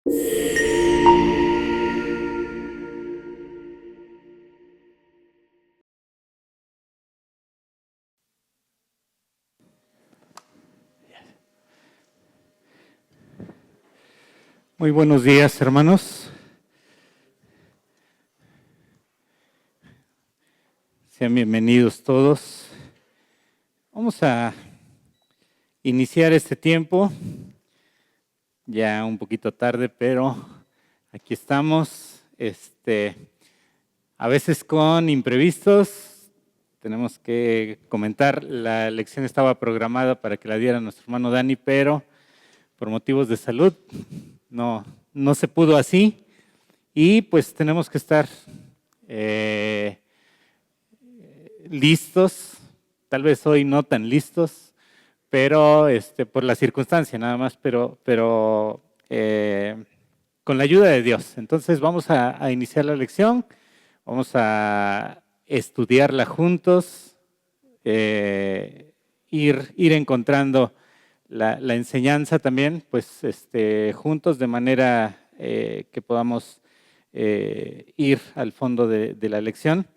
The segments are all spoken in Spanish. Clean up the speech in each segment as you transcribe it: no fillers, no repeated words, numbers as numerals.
Muy buenos días, hermanos. Sean bienvenidos todos. Vamos a iniciar este tiempo, ya un poquito tarde, pero aquí estamos. A veces con imprevistos, tenemos que comentar, la lección estaba programada para que la diera nuestro hermano Dani, pero por motivos de salud no se pudo así, y pues tenemos que estar listos, tal vez hoy no tan listos, pero por la circunstancia nada más, pero con la ayuda de Dios. Entonces vamos a iniciar la lección, vamos a estudiarla juntos, ir encontrando la enseñanza también, pues juntos, de manera que podamos ir al fondo de la lección.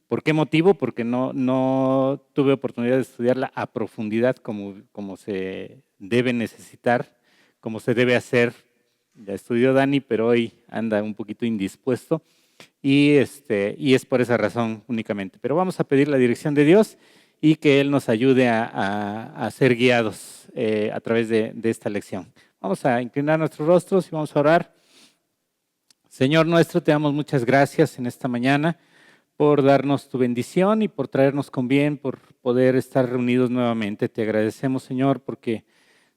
¿Por qué motivo? Porque no tuve oportunidad de estudiarla a profundidad como se debe necesitar, como se debe hacer. Ya estudió Dani, pero hoy anda un poquito indispuesto y es por esa razón únicamente. Pero vamos a pedir la dirección de Dios y que Él nos ayude a ser guiados a través de esta lección. Vamos a inclinar nuestros rostros y vamos a orar. Señor nuestro, te damos muchas gracias en esta mañana por darnos tu bendición y por traernos con bien, por poder estar reunidos nuevamente. Te agradecemos, Señor, porque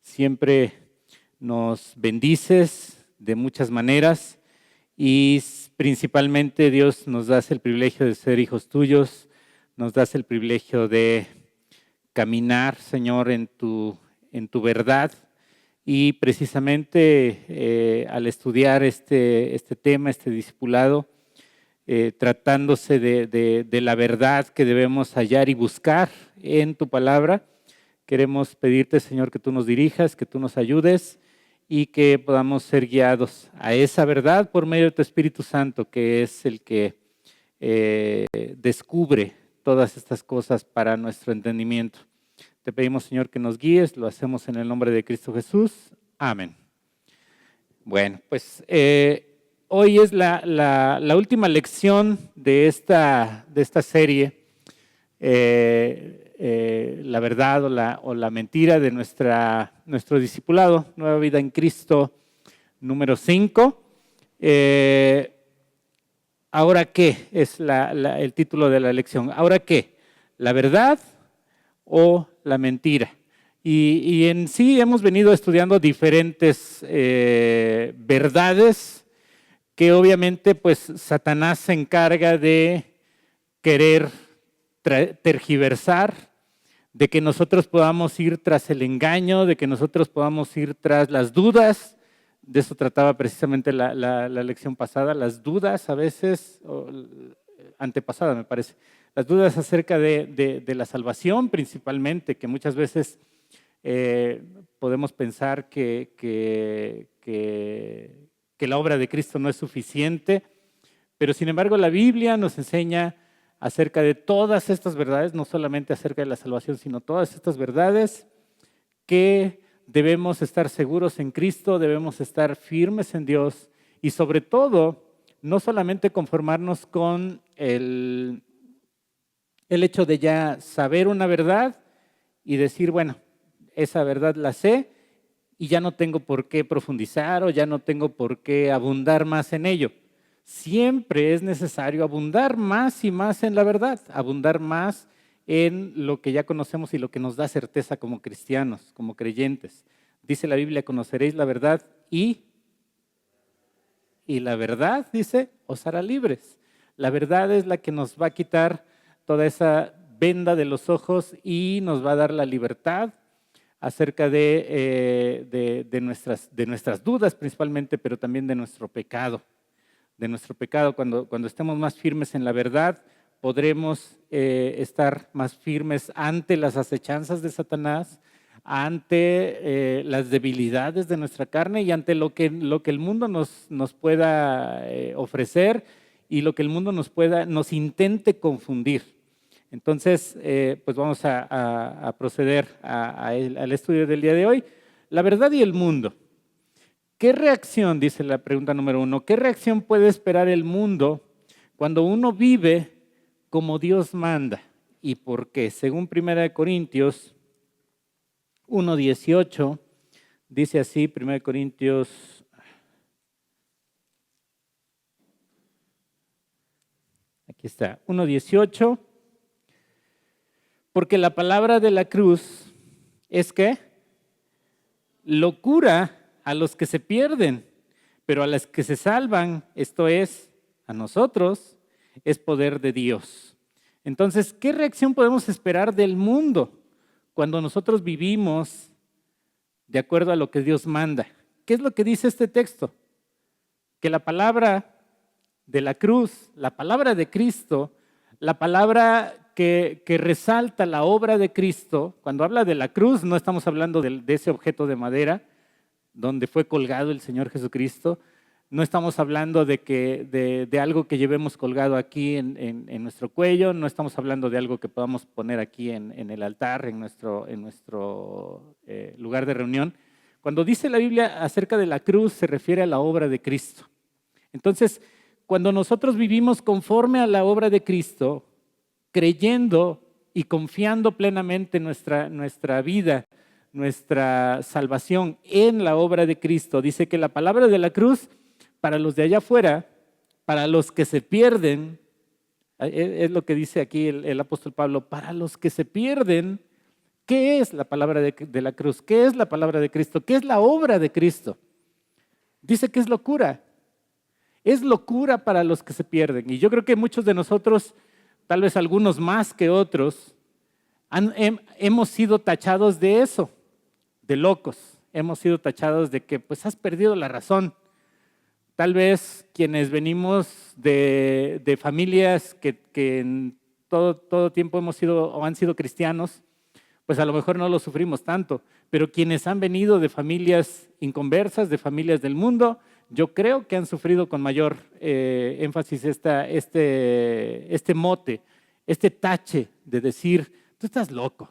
siempre nos bendices de muchas maneras y principalmente, Dios, nos das el privilegio de ser hijos tuyos, nos das el privilegio de caminar, Señor, en tu verdad. Y precisamente al estudiar este tema, este discipulado, tratándose de la verdad que debemos hallar y buscar en tu palabra, queremos pedirte, Señor, que tú nos dirijas, que tú nos ayudes y que podamos ser guiados a esa verdad por medio de tu Espíritu Santo, que es el que descubre todas estas cosas para nuestro entendimiento. Te pedimos, Señor, que nos guíes, lo hacemos en el nombre de Cristo Jesús. Amén. Bueno, pues hoy es la última lección de esta serie, la verdad o la mentira de nuestro discipulado, Nueva Vida en Cristo, número 5. ¿Ahora qué? Es el título de la lección. ¿Ahora qué? ¿La verdad o la mentira? Y en sí hemos venido estudiando diferentes verdades que obviamente pues Satanás se encarga de querer tergiversar, de que nosotros podamos ir tras el engaño, de que nosotros podamos ir tras las dudas. De eso trataba precisamente la lección pasada, las dudas a veces, antepasada me parece, las dudas acerca de la salvación principalmente, que muchas veces podemos pensar que la obra de Cristo no es suficiente, pero sin embargo la Biblia nos enseña acerca de todas estas verdades, no solamente acerca de la salvación, sino todas estas verdades que debemos estar seguros en Cristo, debemos estar firmes en Dios y sobre todo no solamente conformarnos con el hecho de ya saber una verdad y decir, bueno, esa verdad la sé y ya no tengo por qué profundizar o ya no tengo por qué abundar más en ello. Siempre es necesario abundar más y más en la verdad, abundar más en lo que ya conocemos y lo que nos da certeza como cristianos, como creyentes. Dice la Biblia, conoceréis la verdad y la verdad, dice, os hará libres. La verdad es la que nos va a quitar toda esa venda de los ojos y nos va a dar la libertad acerca de nuestras dudas principalmente, pero también de nuestro pecado. De nuestro pecado, cuando estemos más firmes en la verdad, podremos estar más firmes ante las acechanzas de Satanás, ante las debilidades de nuestra carne y ante lo que el mundo nos pueda ofrecer y lo que el mundo nos intente confundir. Entonces, pues vamos a proceder al estudio del día de hoy. La verdad y el mundo. ¿Qué reacción, dice la pregunta número 1, qué reacción puede esperar el mundo cuando uno vive como Dios manda? ¿Y por qué? Según 1 Corintios 1:18, dice así, 1 Corintios, aquí está, 1:18, porque la palabra de la cruz es ¿qué? Locura a los que se pierden, pero a los que se salvan, esto es, a nosotros, es poder de Dios. Entonces, ¿qué reacción podemos esperar del mundo cuando nosotros vivimos de acuerdo a lo que Dios manda? ¿Qué es lo que dice este texto? Que la palabra de la cruz, la palabra de Cristo, la palabra que resalta la obra de Cristo, cuando habla de la cruz no estamos hablando de ese objeto de madera donde fue colgado el Señor Jesucristo, no estamos hablando de algo que llevemos colgado aquí en nuestro cuello, no estamos hablando de algo que podamos poner aquí en el altar, en nuestro lugar de reunión. Cuando dice la Biblia acerca de la cruz, se refiere a la obra de Cristo. Entonces, cuando nosotros vivimos conforme a la obra de Cristo, creyendo y confiando plenamente nuestra vida, nuestra salvación en la obra de Cristo, dice que la palabra de la cruz, para los de allá afuera, para los que se pierden, es lo que dice aquí el apóstol Pablo, para los que se pierden, ¿qué es la palabra de la cruz? ¿Qué es la palabra de Cristo? ¿Qué es la obra de Cristo? Dice que es locura. Es locura para los que se pierden. Y yo creo que muchos de nosotros, tal vez algunos más que otros, hemos sido tachados de eso, de locos. Hemos sido tachados de que pues has perdido la razón. Tal vez quienes venimos de familias que en todo tiempo hemos sido o han sido cristianos, pues a lo mejor no lo sufrimos tanto. Pero quienes han venido de familias inconversas, de familias del mundo, yo creo que han sufrido con mayor énfasis este mote, este tache de decir, tú estás loco,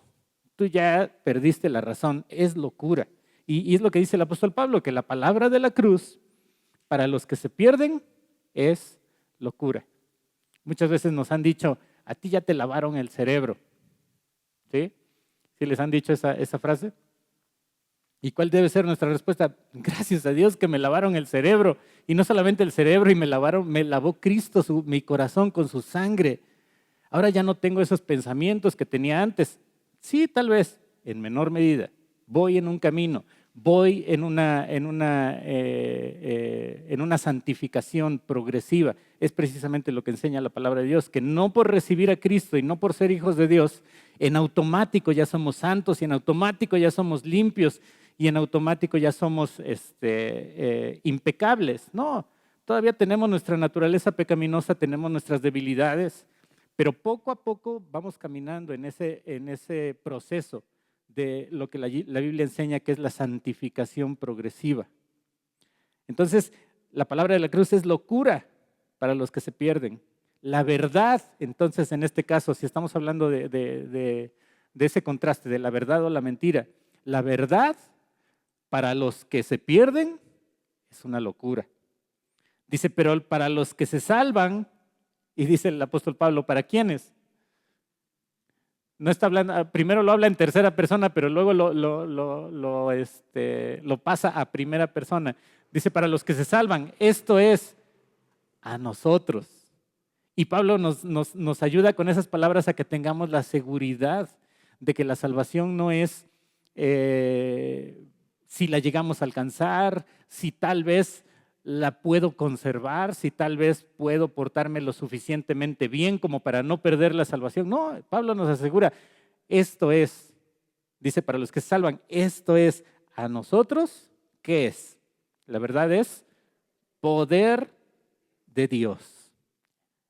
tú ya perdiste la razón, es locura. Y es lo que dice el apóstol Pablo, que la palabra de la cruz, para los que se pierden, es locura. Muchas veces nos han dicho, a ti ya te lavaron el cerebro. ¿Sí? ¿Sí les han dicho esa frase? ¿Y cuál debe ser nuestra respuesta? Gracias a Dios que me lavaron el cerebro. Y no solamente el cerebro, y me lavó Cristo mi corazón con su sangre. Ahora ya no tengo esos pensamientos que tenía antes. Sí, tal vez, en menor medida. Voy en un camino, voy en una santificación progresiva. Es precisamente lo que enseña la palabra de Dios, que no por recibir a Cristo y no por ser hijos de Dios, en automático ya somos santos y en automático ya somos limpios y en automático ya somos impecables. No, todavía tenemos nuestra naturaleza pecaminosa, tenemos nuestras debilidades, pero poco a poco vamos caminando en ese proceso de lo que la Biblia enseña, que es la santificación progresiva. Entonces, la palabra de la cruz es locura para los que se pierden. La verdad, entonces, en este caso, si estamos hablando de ese contraste, de la verdad o la mentira, la verdad para los que se pierden es una locura. Dice, pero para los que se salvan, y dice el apóstol Pablo, ¿para quiénes? No está hablando, primero lo habla en tercera persona, pero luego lo pasa a primera persona. Dice, para los que se salvan, esto es a nosotros. Y Pablo nos ayuda con esas palabras a que tengamos la seguridad de que la salvación no es si la llegamos a alcanzar, si tal vez la puedo conservar, si tal vez puedo portarme lo suficientemente bien como para no perder la salvación. No, Pablo nos asegura, esto es, dice para los que se salvan, esto es a nosotros, ¿qué es? La verdad es poder de Dios.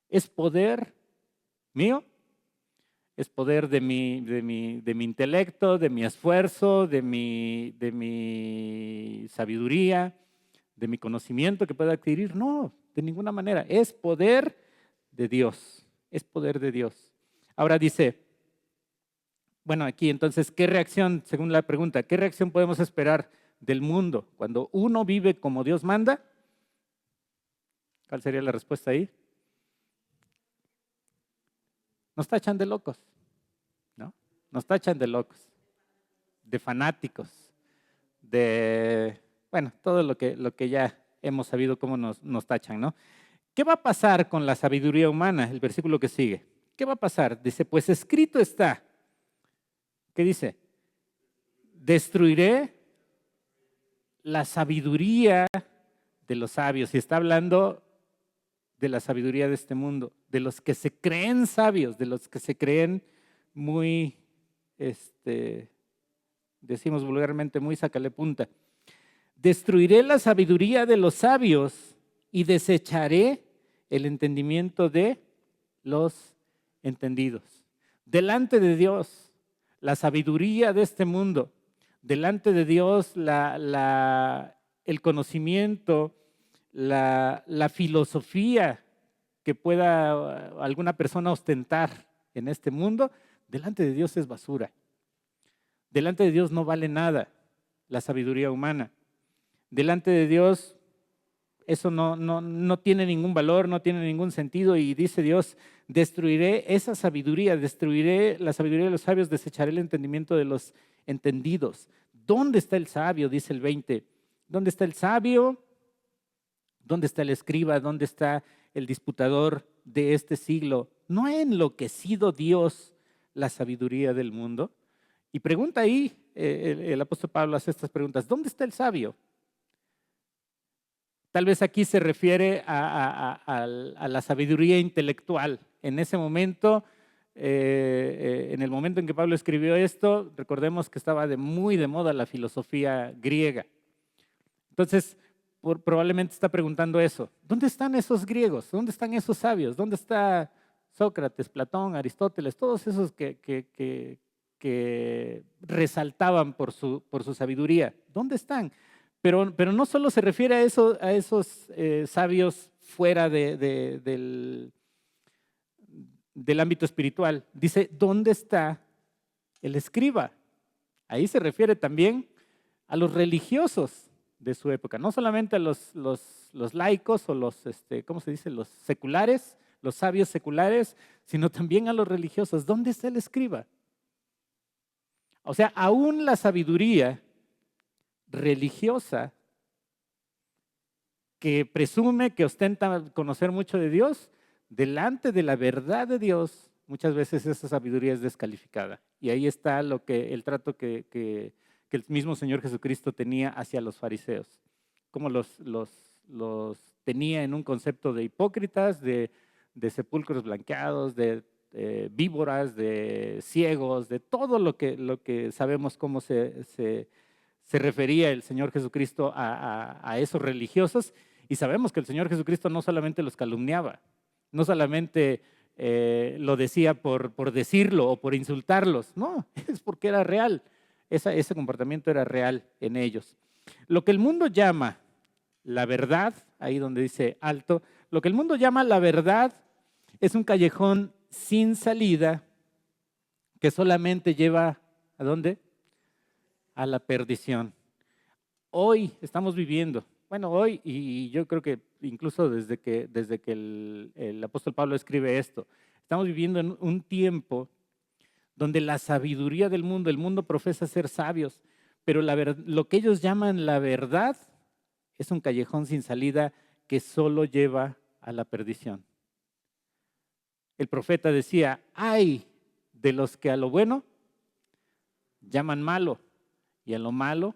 ¿Es poder mío? es poder de mi intelecto, de mi esfuerzo, de mi sabiduría, de mi conocimiento que pueda adquirir. No, de ninguna manera. Es poder de Dios. Es poder de Dios. Ahora dice, bueno, aquí entonces, ¿qué reacción, según la pregunta, qué reacción podemos esperar del mundo cuando uno vive como Dios manda? ¿Cuál sería la respuesta ahí? Nos tachan de locos, ¿no? Nos tachan de locos, de fanáticos, de, bueno, todo lo que ya hemos sabido cómo nos tachan, ¿no? ¿Qué va a pasar con la sabiduría humana? El versículo que sigue. ¿Qué va a pasar? Dice, pues escrito está. ¿Qué dice? Destruiré la sabiduría de los sabios. Y está hablando de la sabiduría de este mundo, de los que se creen sabios, de los que se creen muy, decimos vulgarmente, muy sácale punta. Destruiré la sabiduría de los sabios y desecharé el entendimiento de los entendidos. Delante de Dios, la sabiduría de este mundo, delante de Dios, el conocimiento, la filosofía que pueda alguna persona ostentar en este mundo, delante de Dios es basura. Delante de Dios no vale nada la sabiduría humana. Delante de Dios eso no tiene ningún valor, no tiene ningún sentido, y dice Dios, destruiré esa sabiduría, destruiré la sabiduría de los sabios, desecharé el entendimiento de los entendidos. ¿Dónde está el sabio? Dice el 20. ¿Dónde está el sabio? ¿Dónde está el escriba? ¿Dónde está el disputador de este siglo? ¿No ha enloquecido Dios la sabiduría del mundo? Y pregunta ahí, el apóstol Pablo hace estas preguntas, ¿dónde está el sabio? Tal vez aquí se refiere a la sabiduría intelectual. En ese momento, en el momento en que Pablo escribió esto, recordemos que estaba muy de moda la filosofía griega. Entonces, probablemente está preguntando eso. ¿Dónde están esos griegos? ¿Dónde están esos sabios? ¿Dónde está Sócrates, Platón, Aristóteles? Todos esos que resaltaban por su sabiduría. ¿Dónde están? Pero no solo se refiere a esos sabios fuera del ámbito espiritual. Dice, ¿dónde está el escriba? Ahí se refiere también a los religiosos de su época, no solamente a los laicos o los, ¿cómo se dice? Los seculares, los sabios seculares, sino también a los religiosos. ¿Dónde está el escriba? O sea, aún la sabiduría religiosa que presume, que ostenta conocer mucho de Dios, delante de la verdad de Dios, muchas veces esa sabiduría es descalificada. Y ahí está el trato que el mismo Señor Jesucristo tenía hacia los fariseos. Cómo los tenía en un concepto de hipócritas, de sepulcros blanqueados, de víboras, de ciegos, de todo lo que sabemos cómo se refería el Señor Jesucristo a esos religiosos, y sabemos que el Señor Jesucristo no solamente los calumniaba, no solamente lo decía por decirlo o por insultarlos, no, es porque era real, ese comportamiento era real en ellos. Lo que el mundo llama la verdad, ahí donde dice alto, lo que el mundo llama la verdad es un callejón sin salida que solamente lleva, ¿a dónde? A la perdición. Hoy estamos viviendo, bueno, hoy, y yo creo que incluso desde que el apóstol Pablo escribe esto, estamos viviendo en un tiempo donde la sabiduría del mundo, el mundo profesa ser sabios, pero lo que ellos llaman la verdad es un callejón sin salida que solo lleva a la perdición. El profeta decía, ay de los que a lo bueno llaman malo, y a lo malo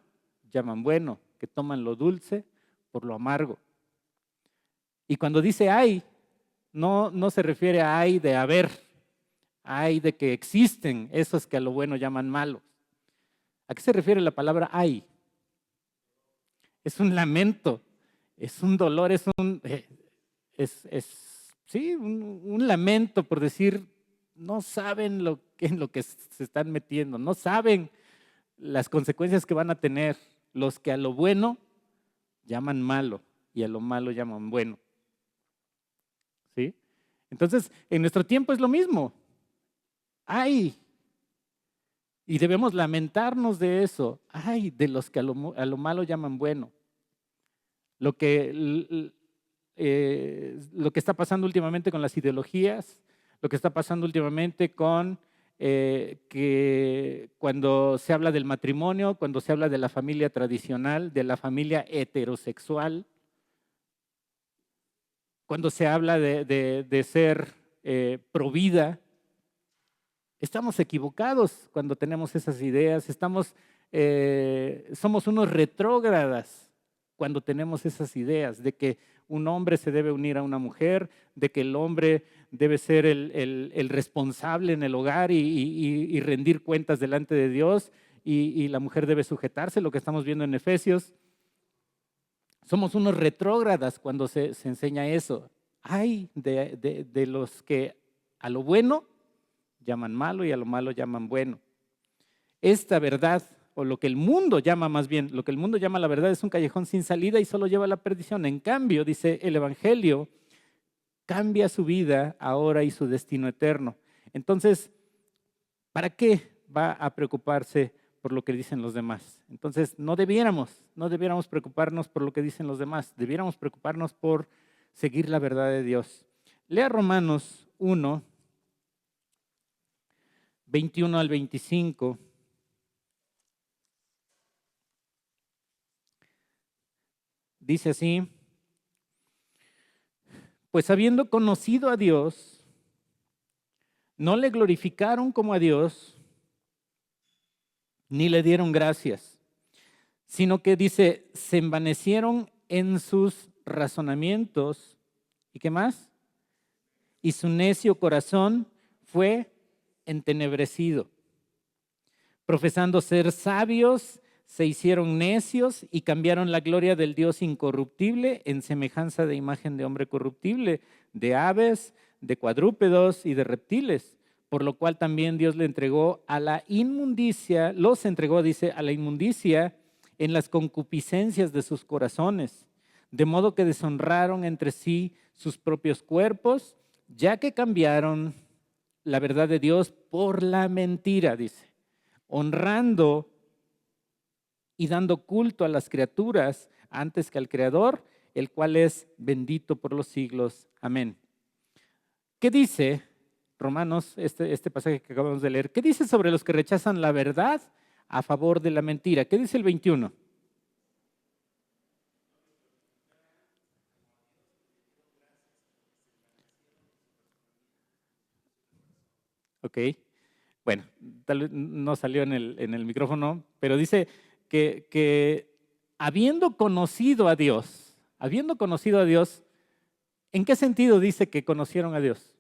llaman bueno, que toman lo dulce por lo amargo. Y cuando dice ay, no se refiere a ay de haber, ay de que existen esos que a lo bueno llaman malos. ¿A qué se refiere la palabra ay? Es un lamento, es un dolor, es un lamento por decir no saben en lo que se están metiendo, no saben las consecuencias que van a tener. Los que a lo bueno llaman malo y a lo malo llaman bueno. ¿Sí? Entonces, en nuestro tiempo es lo mismo. Ay, y debemos lamentarnos de eso. Ay, de los que a lo malo llaman bueno. Lo que está pasando últimamente con las ideologías, lo que está pasando últimamente con que cuando se habla del matrimonio, cuando se habla de la familia tradicional, de la familia heterosexual, cuando se habla de ser pro vida, estamos equivocados cuando tenemos esas ideas, somos unos retrógradas cuando tenemos esas ideas de que un hombre se debe unir a una mujer, de que el hombre debe ser el responsable en el hogar y rendir cuentas delante de Dios y la mujer debe sujetarse, lo que estamos viendo en Efesios. Somos unos retrógradas cuando se enseña eso. Ay de los que a lo bueno llaman malo y a lo malo llaman bueno. Esta verdad, o lo que el mundo llama más bien, lo que el mundo llama la verdad es un callejón sin salida y solo lleva a la perdición. En cambio, dice el Evangelio, cambia su vida ahora y su destino eterno. Entonces, ¿para qué va a preocuparse por lo que dicen los demás? Entonces, no debiéramos preocuparnos por lo que dicen los demás, debiéramos preocuparnos por seguir la verdad de Dios. Lea Romanos 1, 21 al 25. Dice así: pues habiendo conocido a Dios, no le glorificaron como a Dios, ni le dieron gracias, sino que dice, se envanecieron en sus razonamientos. ¿Y qué más? Y su necio corazón fue entenebrecido. Profesando ser sabios, se hicieron necios y cambiaron la gloria del Dios incorruptible en semejanza de imagen de hombre corruptible, de aves, de cuadrúpedos y de reptiles, por lo cual también Dios le entregó a la inmundicia, los entregó, dice, a la inmundicia en las concupiscencias de sus corazones, de modo que deshonraron entre sí sus propios cuerpos, ya que cambiaron la verdad de Dios por la mentira, dice, honrando y dando culto a las criaturas antes que al Creador, el cual es bendito por los siglos. Amén. ¿Qué dice Romanos, este pasaje que acabamos de leer? ¿Qué dice sobre los que rechazan la verdad a favor de la mentira? ¿Qué dice el 21? Ok, bueno, tal vez no salió en el micrófono, pero dice que habiendo conocido a Dios, ¿en qué sentido dice que conocieron a Dios?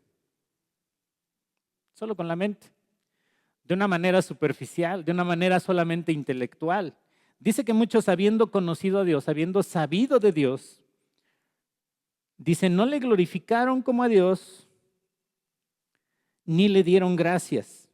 Solo con la mente, de una manera superficial, de una manera solamente intelectual. Dice que muchos habiendo conocido a Dios, habiendo sabido de Dios, dice, no le glorificaron como a Dios, ni le dieron gracias.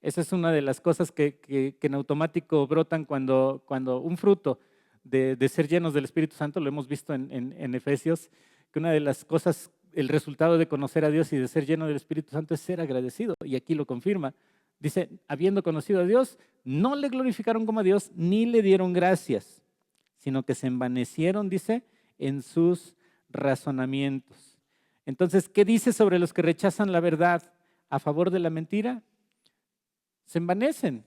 Esa es una de las cosas que en automático brotan cuando un fruto de ser llenos del Espíritu Santo, lo hemos visto en Efesios, que una de las cosas, el resultado de conocer a Dios y de ser lleno del Espíritu Santo es ser agradecido, y aquí lo confirma. Dice, habiendo conocido a Dios, no le glorificaron como a Dios, ni le dieron gracias, sino que se envanecieron, dice, en sus razonamientos. Entonces, ¿qué dice sobre los que rechazan la verdad a favor de la mentira? Se envanecen.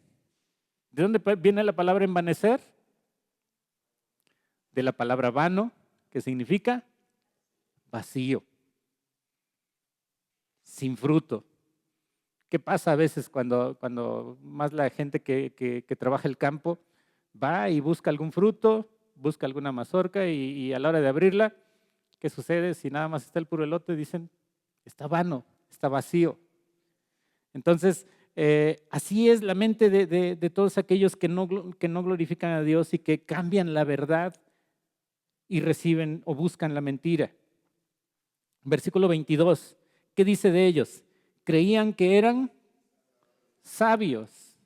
¿De dónde viene la palabra envanecer? De la palabra vano, que significa vacío, sin fruto. ¿Qué pasa a veces cuando más la gente que trabaja el campo va y busca algún fruto, busca alguna mazorca y a la hora de abrirla, ¿qué sucede? Si nada más está el puro elote, dicen, está vano, está vacío. Entonces, así es la mente de todos aquellos que no glorifican a Dios y que cambian la verdad y reciben o buscan la mentira. Versículo 22, ¿qué dice de ellos? creían que eran sabios.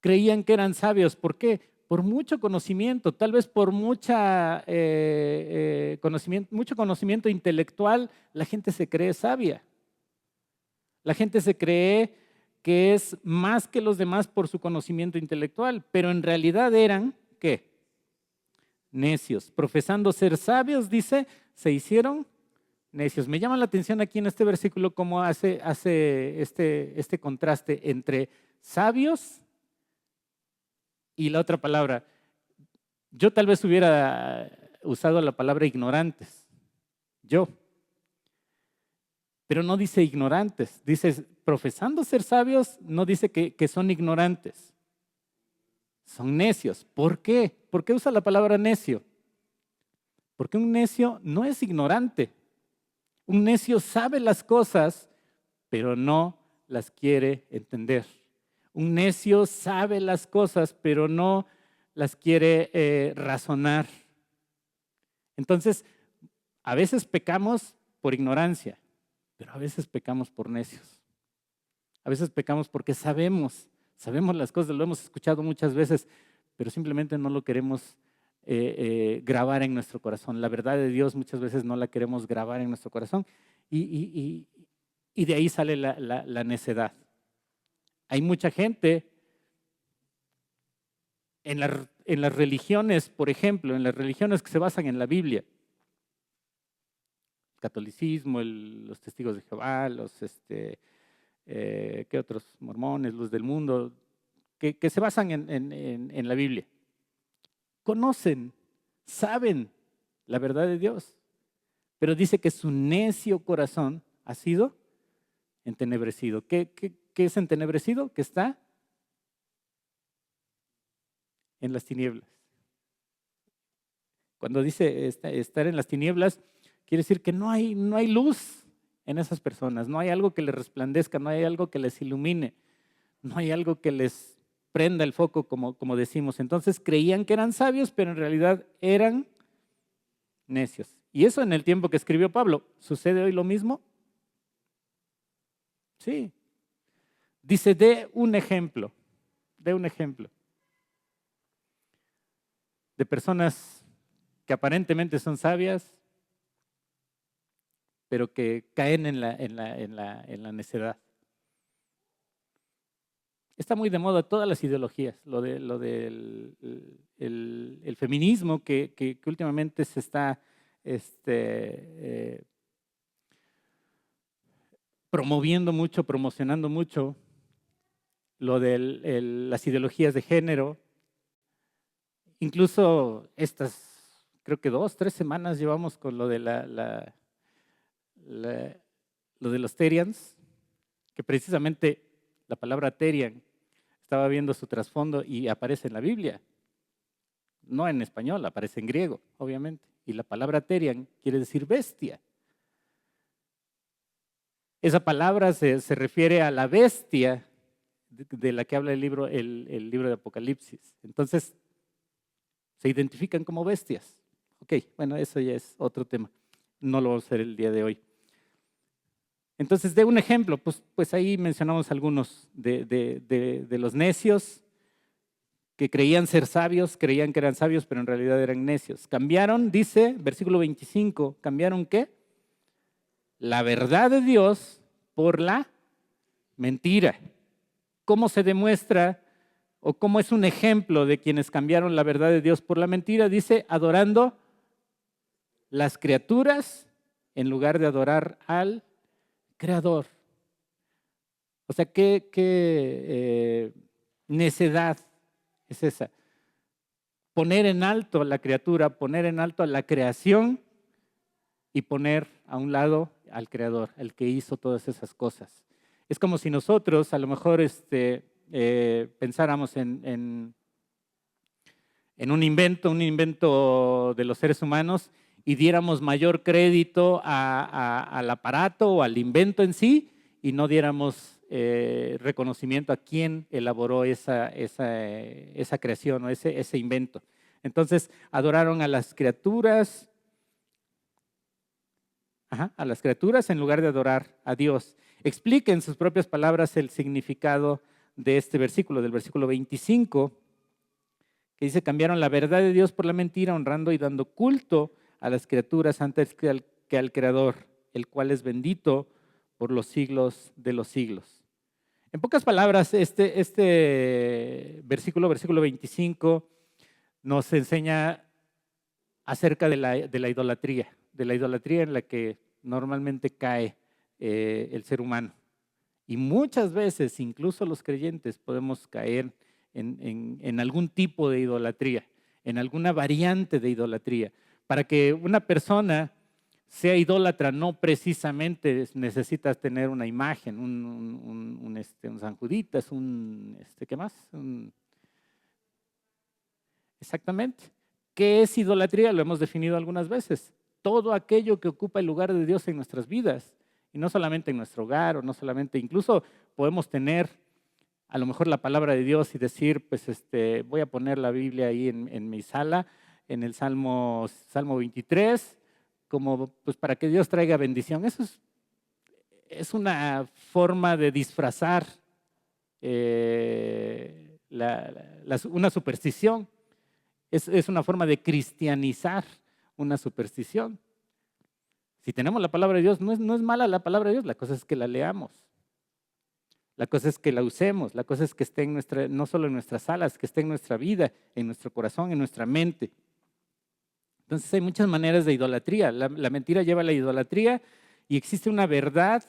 Creían que eran sabios. ¿Por qué? Por mucho conocimiento, tal vez por mucho conocimiento intelectual, la gente se cree sabia. La gente se cree que es más que los demás por su conocimiento intelectual, pero en realidad eran, ¿qué? Necios. Profesando ser sabios, dice, se hicieron necios. Me llama la atención aquí en este versículo cómo hace este contraste entre sabios y la otra palabra. Yo tal vez hubiera usado la palabra ignorantes. Yo. Pero no dice ignorantes. Dice, profesando ser sabios, no dice que son ignorantes. Son necios. ¿Por qué? ¿Por qué usa la palabra necio? Porque un necio no es ignorante. Un necio sabe las cosas, pero no las quiere entender. Un necio sabe las cosas, pero no las quiere razonar. Entonces, a veces pecamos por ignorancia, pero a veces pecamos por necios. A veces pecamos porque sabemos las cosas, lo hemos escuchado muchas veces, pero simplemente no lo queremos grabar en nuestro corazón. La verdad de Dios muchas veces no la queremos grabar en nuestro corazón y de ahí sale la necedad. Hay mucha gente en las religiones, por ejemplo, en las religiones que se basan en la Biblia, el catolicismo, los testigos de Jehová, ¿qué otros? Mormones, luz del mundo, que se basan en la Biblia. Conocen, saben la verdad de Dios, pero dice que su necio corazón ha sido entenebrecido. ¿Qué es entenebrecido? Que está en las tinieblas. Cuando dice estar en las tinieblas, quiere decir que no hay luz en esas personas, no hay algo que les resplandezca, no hay algo que les ilumine, no hay algo que les prenda el foco, como decimos. Entonces creían que eran sabios, pero en realidad eran necios. Y eso en el tiempo que escribió Pablo. ¿Sucede hoy lo mismo? Sí. Dice, dé un ejemplo de personas que aparentemente son sabias, pero que caen en la necedad. Está muy de moda todas las ideologías, lo del el feminismo que últimamente se está promoviendo mucho, promocionando mucho, lo de las ideologías de género. Incluso creo que 2, 3 semanas llevamos con lo de lo de los Terians, que precisamente la palabra Terian estaba viendo su trasfondo y aparece en la Biblia. No en español, aparece en griego, obviamente. Y la palabra Terian quiere decir bestia. Esa palabra se refiere a la bestia de la que habla el libro de Apocalipsis. Entonces, se identifican como bestias. Ok, bueno, eso ya es otro tema. No lo vamos a hacer el día de hoy. Entonces, de un ejemplo, pues ahí mencionamos algunos de los necios que creían ser sabios, creían que eran sabios, pero en realidad eran necios. Cambiaron, dice, versículo 25, ¿cambiaron qué? La verdad de Dios por la mentira. ¿Cómo se demuestra o cómo es un ejemplo de quienes cambiaron la verdad de Dios por la mentira? Dice, adorando las criaturas en lugar de adorar al Creador. O sea, qué necedad es esa. Poner en alto a la criatura, poner en alto a la creación y poner a un lado al Creador, el que hizo todas esas cosas. Es como si nosotros a lo mejor pensáramos en un invento de los seres humanos y diéramos mayor crédito al aparato o al invento en sí y no diéramos reconocimiento a quien elaboró esa creación o ese invento. Entonces adoraron a las criaturas a las criaturas en lugar de adorar a Dios. Explica en sus propias palabras el significado de este versículo, del versículo 25, que dice: cambiaron la verdad de Dios por la mentira, honrando y dando culto a las criaturas antes que al Creador, el cual es bendito por los siglos de los siglos. En pocas palabras, este versículo 25, nos enseña acerca de la idolatría en la que normalmente cae el ser humano. Y muchas veces, incluso los creyentes, podemos caer en algún tipo de idolatría, en alguna variante de idolatría. Para que una persona sea idólatra, no precisamente necesitas tener una imagen, un San Juditas, ¿qué más? Exactamente. ¿Qué es idolatría? Lo hemos definido algunas veces. Todo aquello que ocupa el lugar de Dios en nuestras vidas. Y no solamente en nuestro hogar, o no solamente, incluso podemos tener a lo mejor la palabra de Dios y decir, pues voy a poner la Biblia ahí en mi sala, en el Salmo 23, como pues para que Dios traiga bendición. Eso es una forma de disfrazar una superstición. Es una forma de cristianizar una superstición. Si tenemos la palabra de Dios, no es mala la palabra de Dios, la cosa es que la leamos. La cosa es que la usemos, la cosa es que esté no solo en nuestras alas, que esté en nuestra vida, en nuestro corazón, en nuestra mente. Entonces hay muchas maneras de idolatría. La mentira lleva a la idolatría y existe una variedad,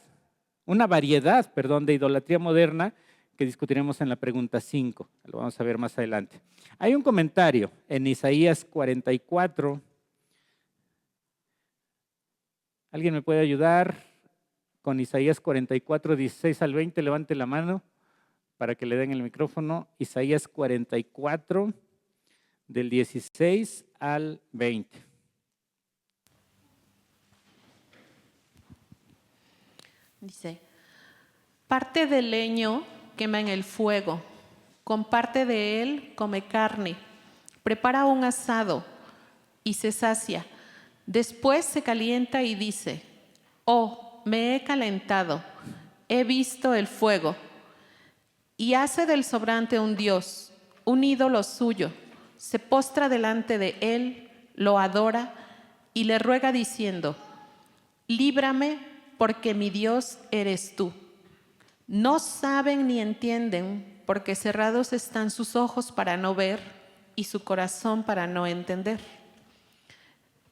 de idolatría moderna que discutiremos en la pregunta 5. Lo vamos a ver más adelante. Hay un comentario en Isaías 44. ¿Alguien me puede ayudar con Isaías 44, 16 al 20? Levante la mano para que le den el micrófono. Isaías 44, del 16 al 20. Dice: parte del leño quema en el fuego, con parte de él come carne, prepara un asado y se sacia. Después se calienta y dice: oh, me he calentado, he visto el fuego. Y hace del sobrante un dios, un ídolo suyo. Se postra delante de él, lo adora y le ruega diciendo: líbrame, porque mi Dios eres tú. No saben ni entienden, porque cerrados están sus ojos para no ver y su corazón para no entender.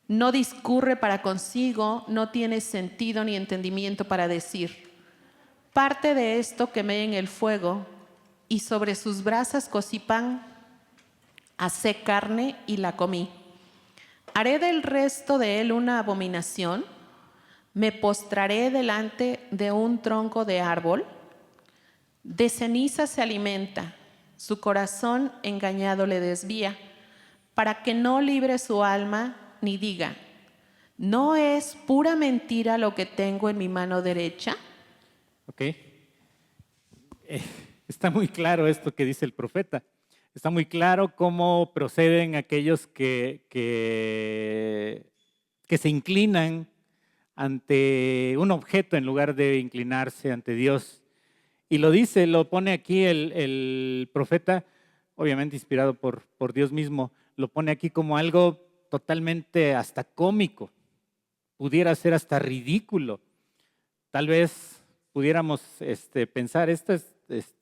No discurre para consigo, no tiene sentido ni entendimiento para decir: parte de esto quemé en el fuego, y sobre sus brasas cocí pan, asé carne y la comí. ¿Haré del resto de él una abominación? ¿Me postraré delante de un tronco de árbol? De ceniza se alimenta, su corazón engañado le desvía, para que no libre su alma ni diga: ¿no es pura mentira lo que tengo en mi mano derecha? Ok. Está muy claro esto que dice el profeta. Está muy claro cómo proceden aquellos que se inclinan ante un objeto en lugar de inclinarse ante Dios. Y lo pone aquí el profeta, obviamente inspirado por Dios mismo, lo pone aquí como algo totalmente hasta cómico, pudiera ser hasta ridículo. Tal vez pudiéramos pensar, esto es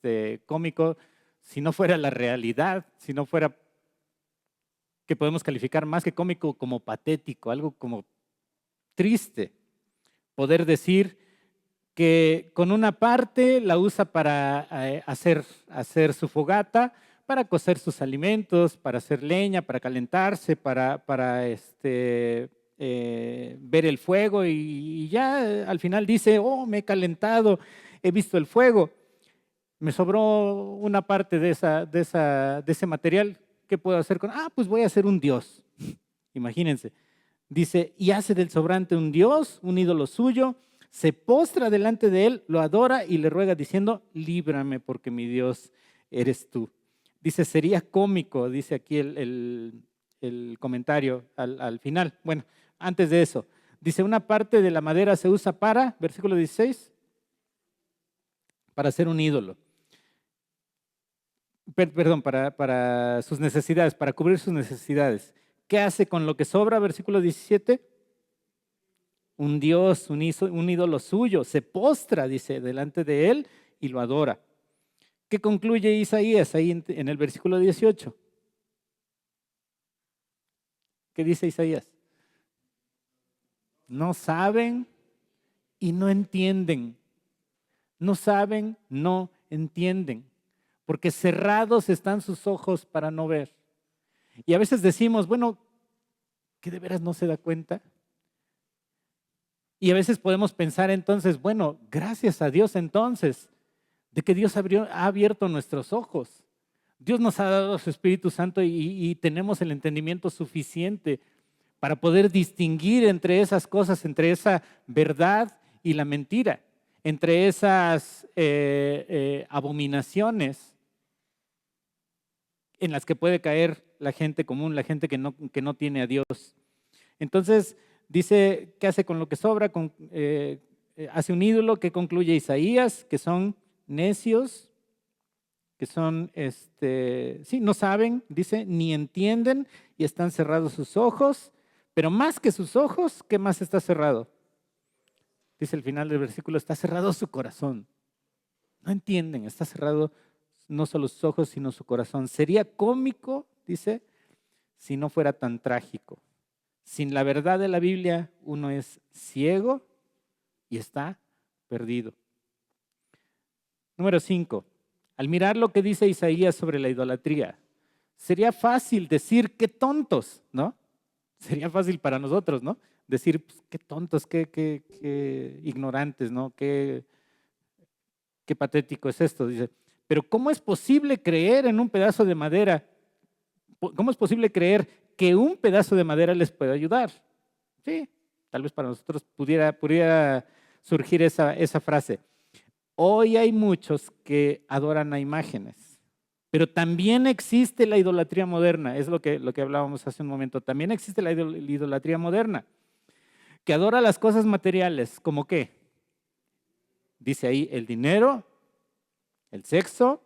cómico si no fuera la realidad, si no fuera que podemos calificar más que cómico como patético, algo como triste. Poder decir que con una parte la usa para hacer su fogata, para cocer sus alimentos, para hacer leña, para calentarse, para ver el fuego y ya al final dice: oh, me he calentado, he visto el fuego, me sobró una parte de ese material, ¿qué puedo hacer con? Pues voy a hacer un dios. Imagínense. Dice: y hace del sobrante un dios, un ídolo suyo, se postra delante de él, lo adora y le ruega diciendo: líbrame, porque mi Dios eres tú. Dice: sería cómico, dice aquí el comentario al final. Bueno, antes de eso, Dice, una parte de la madera se usa para, versículo 16, para hacer un ídolo. Perdón, para sus necesidades, para cubrir sus necesidades. ¿Qué hace con lo que sobra? Versículo 17. Un dios, un ídolo suyo, se postra, dice, delante de él y lo adora. ¿Qué concluye Isaías ahí en el versículo 18? ¿Qué dice Isaías? No saben y no entienden. No saben, no entienden. Porque cerrados están sus ojos para no ver. Y a veces decimos, bueno, ¿que de veras no se da cuenta? Y a veces podemos pensar entonces, bueno, gracias a Dios entonces, de que Dios ha abierto nuestros ojos. Dios nos ha dado su Espíritu Santo y tenemos el entendimiento suficiente para poder distinguir entre esas cosas, entre esa verdad y la mentira, entre esas abominaciones en las que puede caer la gente común, la gente que no tiene a Dios. Entonces, dice, ¿qué hace con lo que sobra? Hace un ídolo. Que concluye Isaías, que son necios, que son, no saben, dice, ni entienden y están cerrados sus ojos, pero más que sus ojos, ¿qué más está cerrado? Dice el final del versículo, está cerrado su corazón. No entienden, está cerrado no solo sus ojos, sino su corazón. Sería cómico, dice, si no fuera tan trágico. Sin la verdad de la Biblia, uno es ciego y está perdido. Número 5. Al mirar lo que dice Isaías sobre la idolatría, sería fácil decir qué tontos, ¿no? Sería fácil para nosotros, ¿no? Decir, pues, qué tontos, qué ignorantes, ¿no? Qué patético es esto, dice. Pero ¿cómo es posible creer en un pedazo de madera? ¿Cómo es posible creer que un pedazo de madera les puede ayudar? Sí, tal vez para nosotros pudiera surgir esa frase. Hoy hay muchos que adoran a imágenes, pero también existe la idolatría moderna, es lo que hablábamos hace un momento. También existe la idolatría moderna, que adora las cosas materiales, ¿como qué? Dice ahí el dinero, el sexo,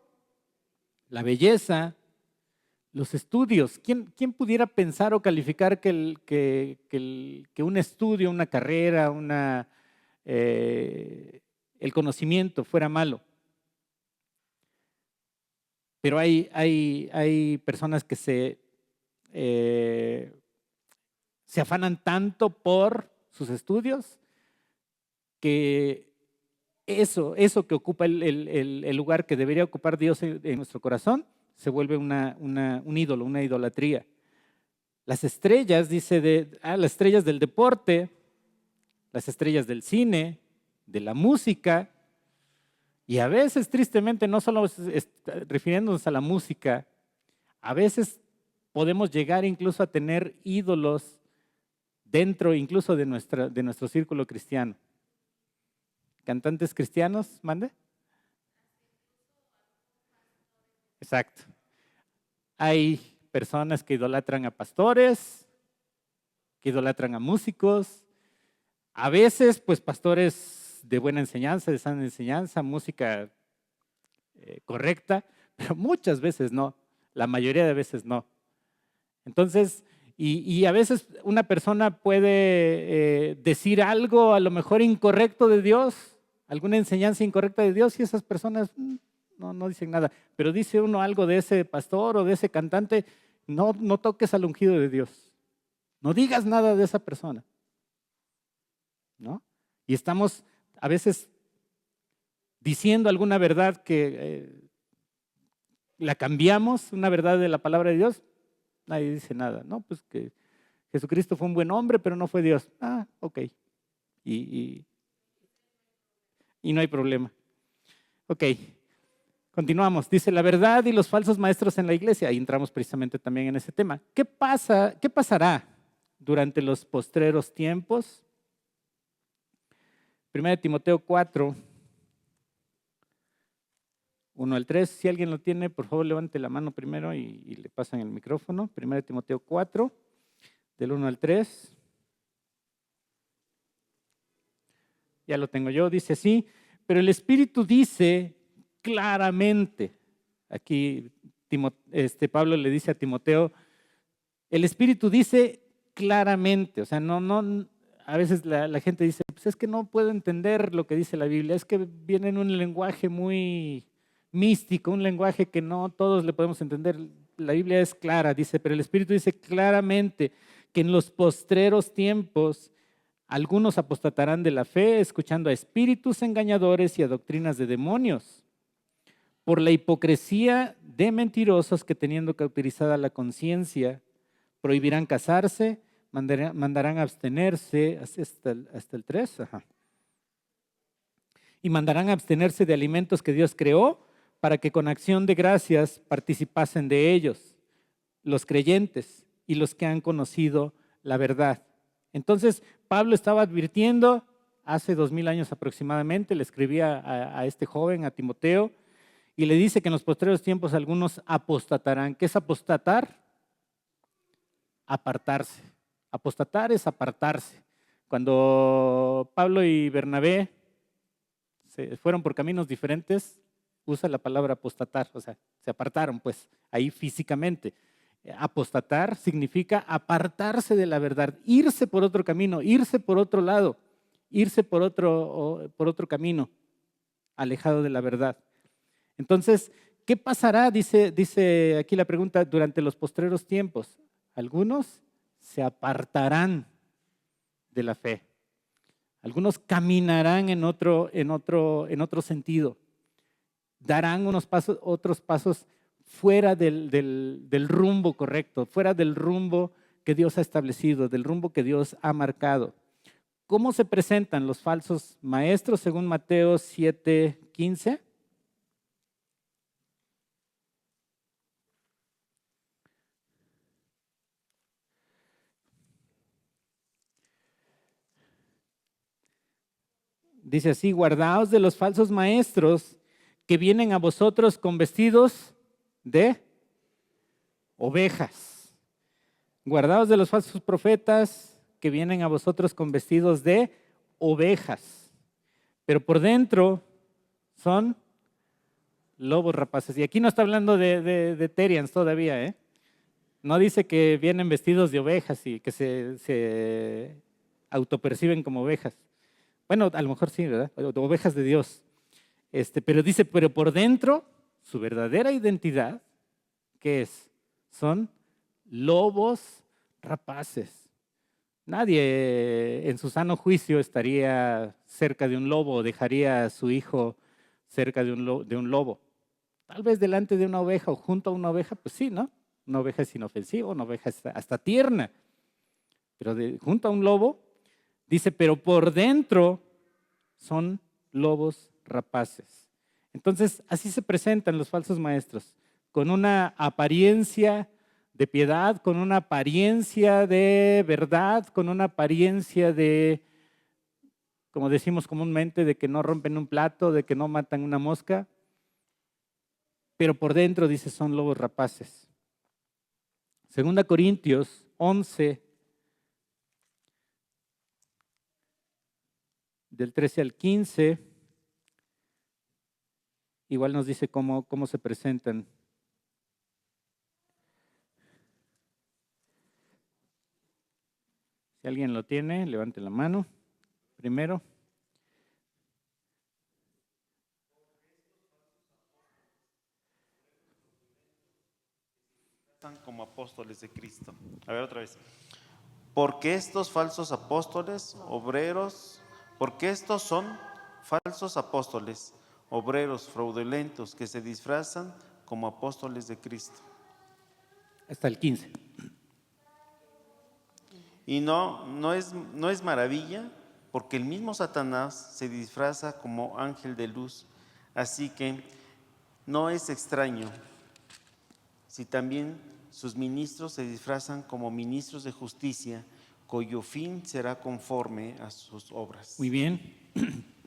la belleza, los estudios. ¿Quién pudiera pensar o calificar que un estudio, una carrera, el conocimiento fuera malo? Pero hay personas que se afanan tanto por sus estudios que eso que ocupa el lugar que debería ocupar Dios en nuestro corazón se vuelve un ídolo, una idolatría. Las estrellas, dice, las estrellas del deporte, las estrellas del cine, de la música, y a veces, tristemente, no solo refiriéndonos a la música, a veces podemos llegar incluso a tener ídolos dentro incluso de nuestro círculo cristiano. ¿Cantantes cristianos, mande? Exacto. Hay personas que idolatran a pastores, que idolatran a músicos, a veces pues pastores de buena enseñanza, de sana enseñanza, música correcta, pero muchas veces no, la mayoría de veces no. Entonces, y a veces una persona puede decir algo a lo mejor incorrecto de Dios, alguna enseñanza incorrecta de Dios, y esas personas no dicen nada. Pero dice uno algo de ese pastor o de ese cantante, no toques al ungido de Dios. No digas nada de esa persona, ¿no? Y estamos a veces diciendo alguna verdad que la cambiamos, una verdad de la palabra de Dios, nadie dice nada, ¿no? Pues que Jesucristo fue un buen hombre, pero no fue Dios. Ah, ok. Y no hay problema. Ok, continuamos. Dice, la verdad y los falsos maestros en la iglesia. Ahí entramos precisamente también en ese tema. ¿Qué pasará durante los postreros tiempos? 1 Timoteo 4, 1 al 3. Si alguien lo tiene, por favor, levante la mano primero y le pasan el micrófono. 1 Timoteo 4, del 1 al 3. ya lo tengo yo, dice así, pero el Espíritu dice claramente, aquí Pablo le dice a Timoteo, el Espíritu dice claramente, o sea, a veces la gente dice, pues es que no puedo entender lo que dice la Biblia, es que viene en un lenguaje muy místico, un lenguaje que no todos le podemos entender. La Biblia es clara, dice, pero el Espíritu dice claramente que en los postreros tiempos algunos apostatarán de la fe, escuchando a espíritus engañadores y a doctrinas de demonios, por la hipocresía de mentirosos que teniendo cauterizada la conciencia, prohibirán casarse, mandarán abstenerse, hasta el 3, y mandarán abstenerse de alimentos que Dios creó para que con acción de gracias participasen de ellos, los creyentes y los que han conocido la verdad. Entonces, Pablo estaba advirtiendo hace 2000 años aproximadamente, le escribía a este joven, a Timoteo, y le dice que en los postreros tiempos algunos apostatarán. ¿Qué es apostatar? Apartarse. Apostatar es apartarse. Cuando Pablo y Bernabé se fueron por caminos diferentes, usa la palabra apostatar, o sea, se apartaron pues ahí físicamente. Apostatar significa apartarse de la verdad, irse por otro camino, irse por otro lado, irse por otro camino, alejado de la verdad. Entonces, ¿qué pasará? Dice aquí la pregunta, durante los postreros tiempos. Algunos se apartarán de la fe. Algunos caminarán en otro sentido. Darán otros pasos fuera del rumbo correcto, fuera del rumbo que Dios ha establecido, del rumbo que Dios ha marcado. ¿Cómo se presentan los falsos maestros según Mateo 7:15? Dice así, guardaos de los falsos maestros que vienen a vosotros con vestidos de ovejas. Guardaos de los falsos profetas que vienen a vosotros con vestidos de ovejas, pero por dentro son lobos rapaces. Y aquí no está hablando de Terians todavía, ¿eh? No dice que vienen vestidos de ovejas y que se autoperciben como ovejas. Bueno, a lo mejor sí, ¿verdad? Ovejas de Dios. Pero dice, pero por dentro, su verdadera identidad, ¿qué es? Son lobos rapaces. Nadie en su sano juicio estaría cerca de un lobo o dejaría a su hijo cerca de un lobo. Tal vez delante de una oveja o junto a una oveja, pues sí, ¿no? Una oveja es inofensiva, una oveja es hasta tierna. Pero junto a un lobo, dice, pero por dentro son lobos rapaces. Entonces, así se presentan los falsos maestros, con una apariencia de piedad, con una apariencia de verdad, con una apariencia de, como decimos comúnmente, de que no rompen un plato, de que no matan una mosca, pero por dentro, dice, son lobos rapaces. 2 Corintios 11, del 13 al 15, igual nos dice cómo se presentan. Si alguien lo tiene, levante la mano primero. Como apóstoles de Cristo. A ver otra vez. Porque estos falsos apóstoles, obreros, porque estos son falsos apóstoles, obreros fraudulentos que se disfrazan como apóstoles de Cristo. Hasta el 15. Y no es maravilla, porque el mismo Satanás se disfraza como ángel de luz. Así que no es extraño si también sus ministros se disfrazan como ministros de justicia, cuyo fin será conforme a sus obras. Muy bien.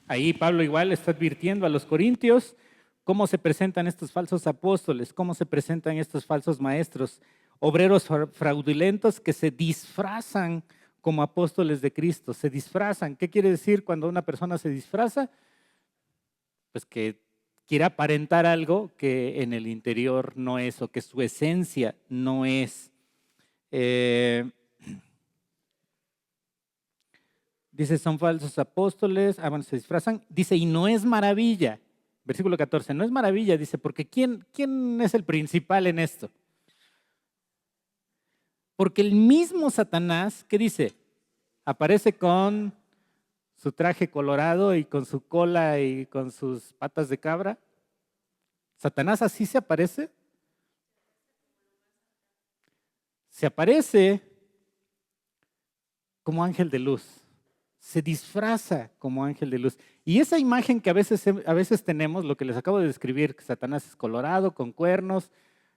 Ahí Pablo igual está advirtiendo a los corintios cómo se presentan estos falsos apóstoles, cómo se presentan estos falsos maestros, obreros fraudulentos que se disfrazan como apóstoles de Cristo. Se disfrazan. ¿Qué quiere decir cuando una persona se disfraza? Pues que quiere aparentar algo que en el interior no es, o que su esencia no es. Dice, son falsos apóstoles, bueno, se disfrazan. Dice, y no es maravilla. Versículo 14, no es maravilla, dice, porque ¿quién es el principal en esto? Porque el mismo Satanás, ¿qué dice? Aparece con su traje colorado y con su cola y con sus patas de cabra. ¿Satanás así se aparece? Se aparece como ángel de luz. Se disfraza como ángel de luz. Y esa imagen que a veces tenemos, lo que les acabo de describir, que Satanás es colorado, con cuernos,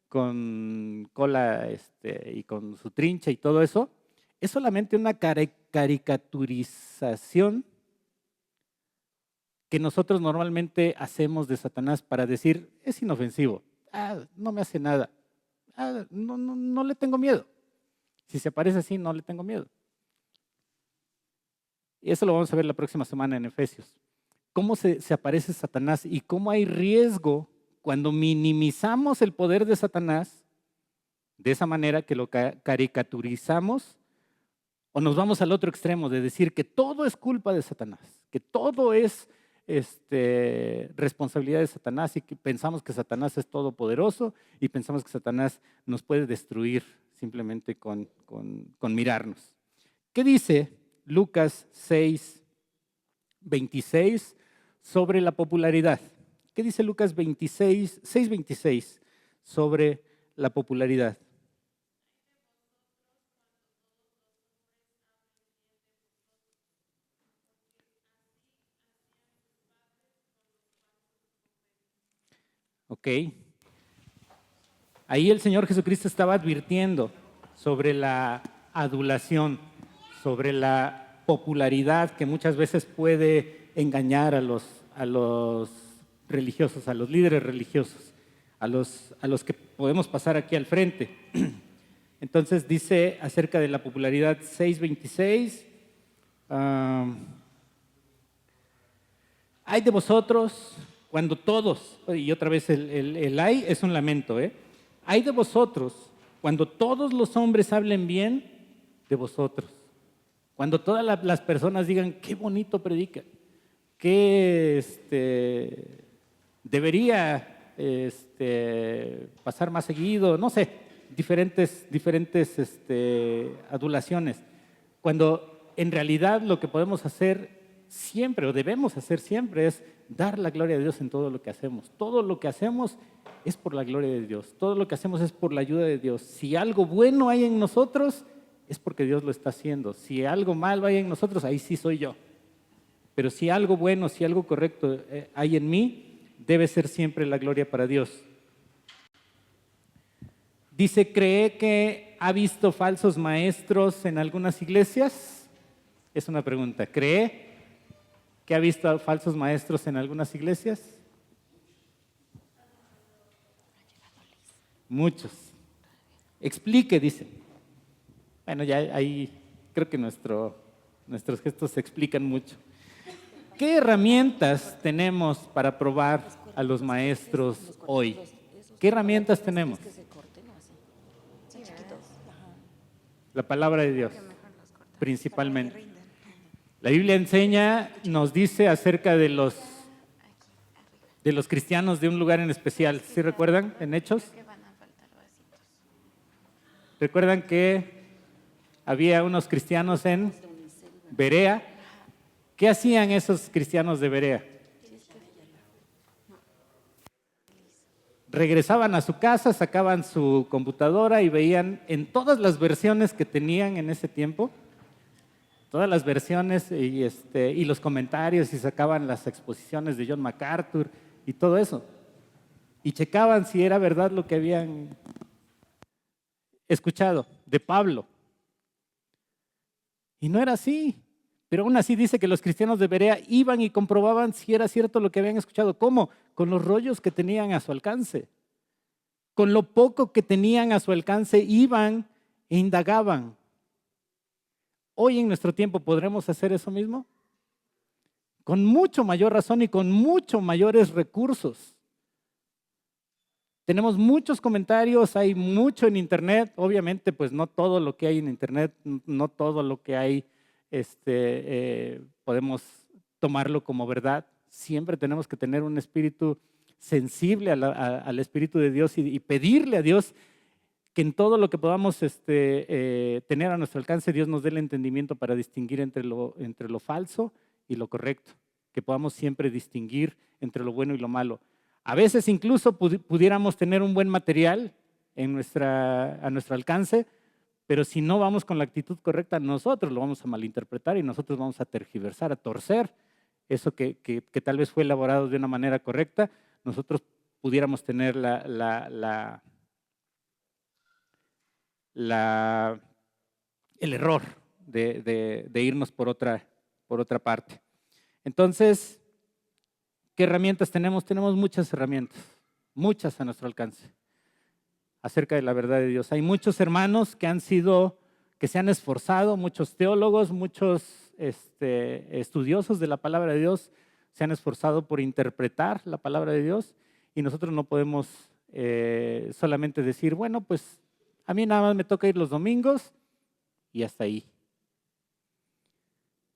con cola y con su trincha y todo eso, es solamente una caricaturización que nosotros normalmente hacemos de Satanás para decir, es inofensivo, no me hace nada, no le tengo miedo. Si se aparece así, no le tengo miedo. Y eso lo vamos a ver la próxima semana en Efesios. Cómo se aparece Satanás y cómo hay riesgo cuando minimizamos el poder de Satanás de esa manera que lo caricaturizamos, o nos vamos al otro extremo de decir que todo es culpa de Satanás, que todo es responsabilidad de Satanás, y que pensamos que Satanás es todopoderoso y pensamos que Satanás nos puede destruir simplemente con mirarnos. ¿Qué dice Lucas 6:26 sobre la popularidad? ¿Qué dice Lucas 6:26 sobre la popularidad? Ok. Ahí el Señor Jesucristo estaba advirtiendo sobre la adulación, sobre la popularidad que muchas veces puede engañar a los religiosos, a los líderes religiosos, a los que podemos pasar aquí al frente. Entonces dice acerca de la popularidad 6:26, hay de vosotros cuando todos, y otra vez el hay es un lamento, hay de vosotros cuando todos los hombres hablen bien de vosotros, cuando todas las personas digan qué bonito predica, que debería pasar más seguido, no sé, diferentes adulaciones, cuando en realidad lo que podemos hacer siempre, o debemos hacer siempre, es dar la gloria de Dios en todo lo que hacemos. Todo lo que hacemos es por la gloria de Dios, todo lo que hacemos es por la ayuda de Dios. Si algo bueno hay en nosotros, es porque Dios lo está haciendo. Si algo malo hay en nosotros, ahí sí soy yo. Pero si algo bueno, si algo correcto hay en mí, debe ser siempre la gloria para Dios. Dice, ¿cree que ha visto falsos maestros en algunas iglesias? Es una pregunta. ¿Cree que ha visto falsos maestros en algunas iglesias? Muchos. Explique, dice. Bueno, ya ahí creo que nuestros gestos se explican mucho. ¿Qué herramientas tenemos para probar a los maestros hoy? ¿Qué herramientas tenemos? La palabra de Dios, principalmente. La Biblia nos dice acerca de los cristianos de un lugar en especial. ¿Sí recuerdan en Hechos? ¿Recuerdan que había unos cristianos en Berea? ¿Qué hacían esos cristianos de Berea? Regresaban a su casa, sacaban su computadora y veían en todas las versiones que tenían en ese tiempo, todas las versiones y los comentarios, y sacaban las exposiciones de John MacArthur y todo eso. Y checaban si era verdad lo que habían escuchado de Pablo. Y no era así. Pero aún así dice que los cristianos de Berea iban y comprobaban si era cierto lo que habían escuchado. ¿Cómo? Con los rollos que tenían a su alcance. Con lo poco que tenían a su alcance iban e indagaban. hoy en nuestro tiempo podremos hacer eso mismo? Con mucho mayor razón y con mucho mayores recursos. Tenemos muchos comentarios, hay mucho en internet. Obviamente, pues no todo lo que hay en internet, no todo lo que hay podemos tomarlo como verdad. Siempre tenemos que tener un espíritu sensible al Espíritu de Dios y pedirle a Dios que en todo lo que podamos tener a nuestro alcance, Dios nos dé el entendimiento para distinguir entre lo falso y lo correcto, que podamos siempre distinguir entre lo bueno y lo malo. A veces incluso pudiéramos tener un buen material a nuestro alcance, pero si no vamos con la actitud correcta, nosotros lo vamos a malinterpretar y nosotros vamos a tergiversar, a torcer eso que tal vez fue elaborado de una manera correcta. Nosotros pudiéramos tener el error de irnos por otra parte. Entonces, ¿qué herramientas tenemos? Tenemos muchas herramientas, muchas a nuestro alcance, acerca de la verdad de Dios. Hay muchos hermanos que se han esforzado, muchos teólogos, muchos estudiosos de la palabra de Dios se han esforzado por interpretar la palabra de Dios y nosotros no podemos solamente decir, bueno, pues a mí nada más me toca ir los domingos y hasta ahí.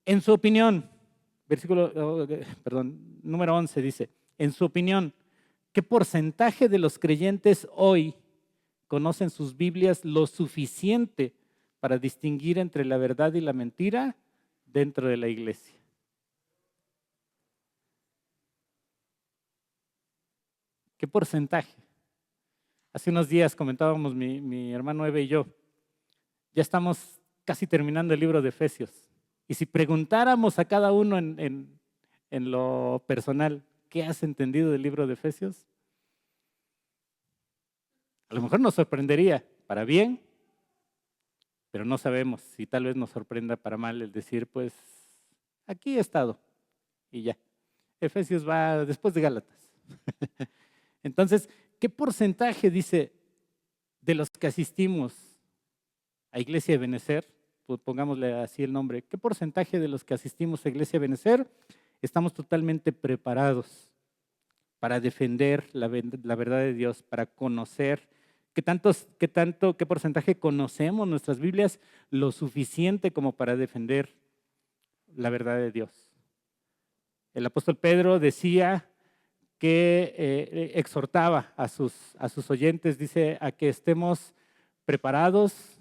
En su opinión, número 11 dice, en su opinión, ¿qué porcentaje de los creyentes hoy conocen sus Biblias lo suficiente para distinguir entre la verdad y la mentira dentro de la iglesia? ¿Qué porcentaje? Hace unos días comentábamos mi hermano Eve y yo, ya estamos casi terminando el libro de Efesios. Y si preguntáramos a cada uno en lo personal, ¿qué has entendido del libro de Efesios? A lo mejor nos sorprendería para bien, pero no sabemos si tal vez nos sorprenda para mal el decir, pues, aquí he estado y ya. Efesios va después de Gálatas. Entonces, ¿qué porcentaje, dice, de los que asistimos a Iglesia de Benecer, pues pongámosle así el nombre, qué porcentaje de los que asistimos a Iglesia de Benecer estamos totalmente preparados para defender la verdad de Dios, para conocer? ¿Qué porcentaje conocemos nuestras Biblias lo suficiente como para defender la verdad de Dios? El apóstol Pedro decía que exhortaba a sus oyentes, dice, a que estemos preparados,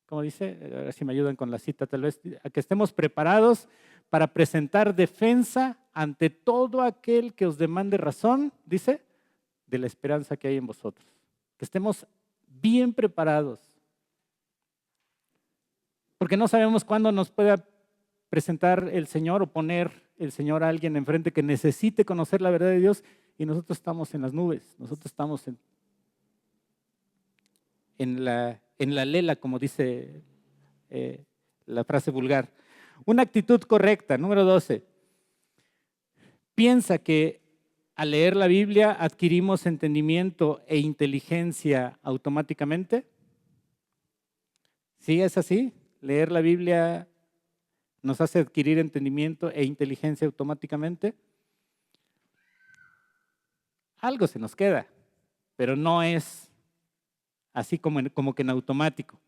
¿cómo dice? A ver si me ayudan con la cita tal vez, a que estemos preparados para presentar defensa ante todo aquel que os demande razón, dice, de la esperanza que hay en vosotros. Que estemos bien preparados. Porque no sabemos cuándo nos pueda presentar el Señor o poner el Señor a alguien enfrente que necesite conocer la verdad de Dios y nosotros estamos en las nubes, nosotros estamos en la lela, como dice la frase vulgar. Una actitud correcta, número 12. Piensa que al leer la Biblia adquirimos entendimiento e inteligencia automáticamente. ¿Sí es así? ¿Leer la Biblia nos hace adquirir entendimiento e inteligencia automáticamente? Algo se nos queda, pero no es así como que en automático.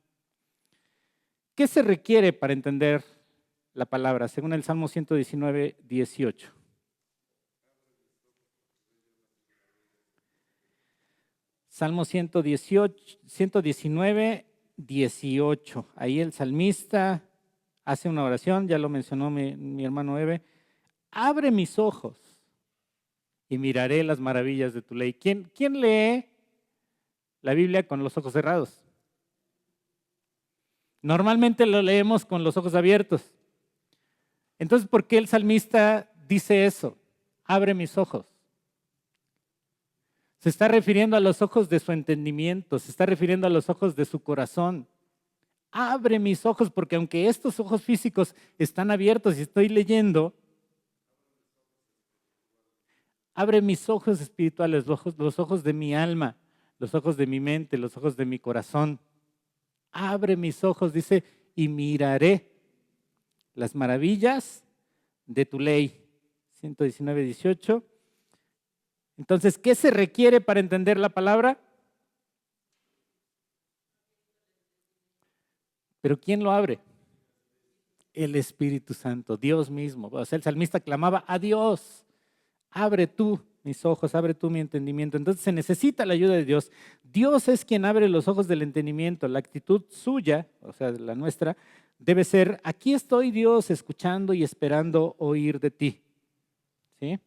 ¿Qué se requiere para entender la palabra? Según el Salmo 119, 18. Salmo 119, 18. Ahí el salmista hace una oración, ya lo mencionó mi hermano Eve. Abre mis ojos y miraré las maravillas de tu ley. ¿Quién lee la Biblia con los ojos cerrados? Normalmente lo leemos con los ojos abiertos. Entonces, ¿por qué el salmista dice eso? Abre mis ojos. Se está refiriendo a los ojos de su entendimiento, se está refiriendo a los ojos de su corazón. Abre mis ojos, porque aunque estos ojos físicos están abiertos y estoy leyendo, abre mis ojos espirituales, los ojos de mi alma, los ojos de mi mente, los ojos de mi corazón. Abre mis ojos, dice, y miraré las maravillas de tu ley. 119, 18. Entonces, ¿qué se requiere para entender la palabra? ¿Pero quién lo abre? El Espíritu Santo, Dios mismo. O sea, el salmista clamaba a Dios, abre tú mis ojos, abre tú mi entendimiento. Entonces se necesita la ayuda de Dios. Dios es quien abre los ojos del entendimiento. La actitud suya, o sea, la nuestra, debe ser, aquí estoy Dios escuchando y esperando oír de ti. ¿Sí?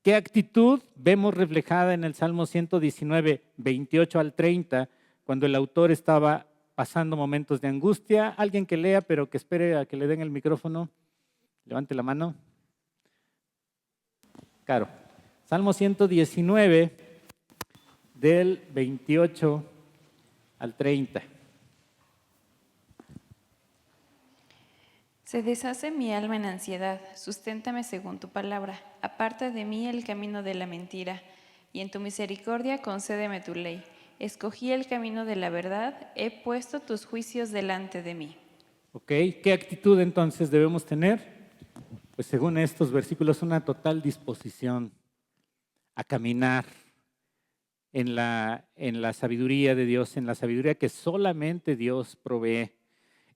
¿Qué actitud vemos reflejada en el Salmo 119, 28 al 30, cuando el autor estaba pasando momentos de angustia? Alguien que lea, pero que espere a que le den el micrófono. Levante la mano. Claro. Salmo 119, del 28 al 30. Se deshace mi alma en ansiedad, susténtame según tu palabra. Aparta de mí el camino de la mentira, y en tu misericordia concédeme tu ley. Escogí el camino de la verdad, he puesto tus juicios delante de mí. Ok, ¿qué actitud entonces debemos tener? Pues según estos versículos, una total disposición a caminar en la sabiduría de Dios, en la sabiduría que solamente Dios provee.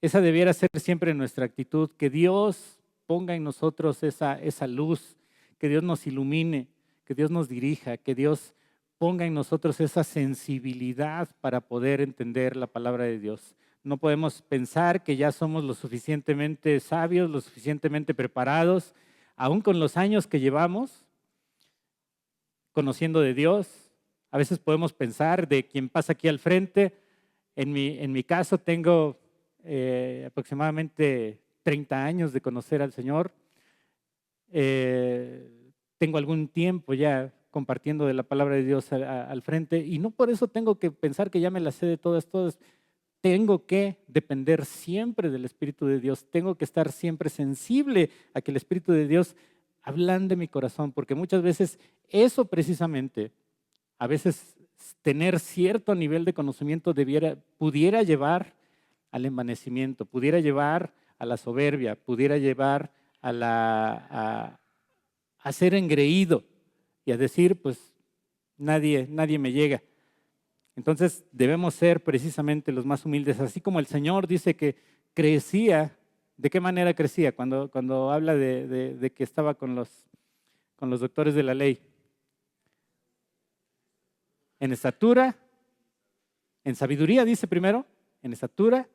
Esa debiera ser siempre nuestra actitud, que Dios ponga en nosotros esa luz, que Dios nos ilumine, que Dios nos dirija, que Dios ponga en nosotros esa sensibilidad para poder entender la palabra de Dios. No podemos pensar que ya somos lo suficientemente sabios, lo suficientemente preparados, aún con los años que llevamos conociendo de Dios. A veces podemos pensar de quien pasa aquí al frente. En mi caso tengo aproximadamente 30 años de conocer al Señor. Tengo algún tiempo ya compartiendo de la palabra de Dios al frente y no por eso tengo que pensar que ya me la sé de todas. Tengo que depender siempre del Espíritu de Dios. Tengo que estar siempre sensible a que el Espíritu de Dios ablande mi corazón, porque muchas veces eso precisamente, a veces tener cierto nivel de conocimiento pudiera llevar al envanecimiento, pudiera llevar a la soberbia, pudiera llevar a ser engreído y a decir, pues nadie me llega. Entonces debemos ser precisamente los más humildes, así como el Señor dice que crecía. ¿De qué manera crecía? Cuando habla de que estaba con los doctores de la ley. En estatura, en sabiduría, dice primero, en estatura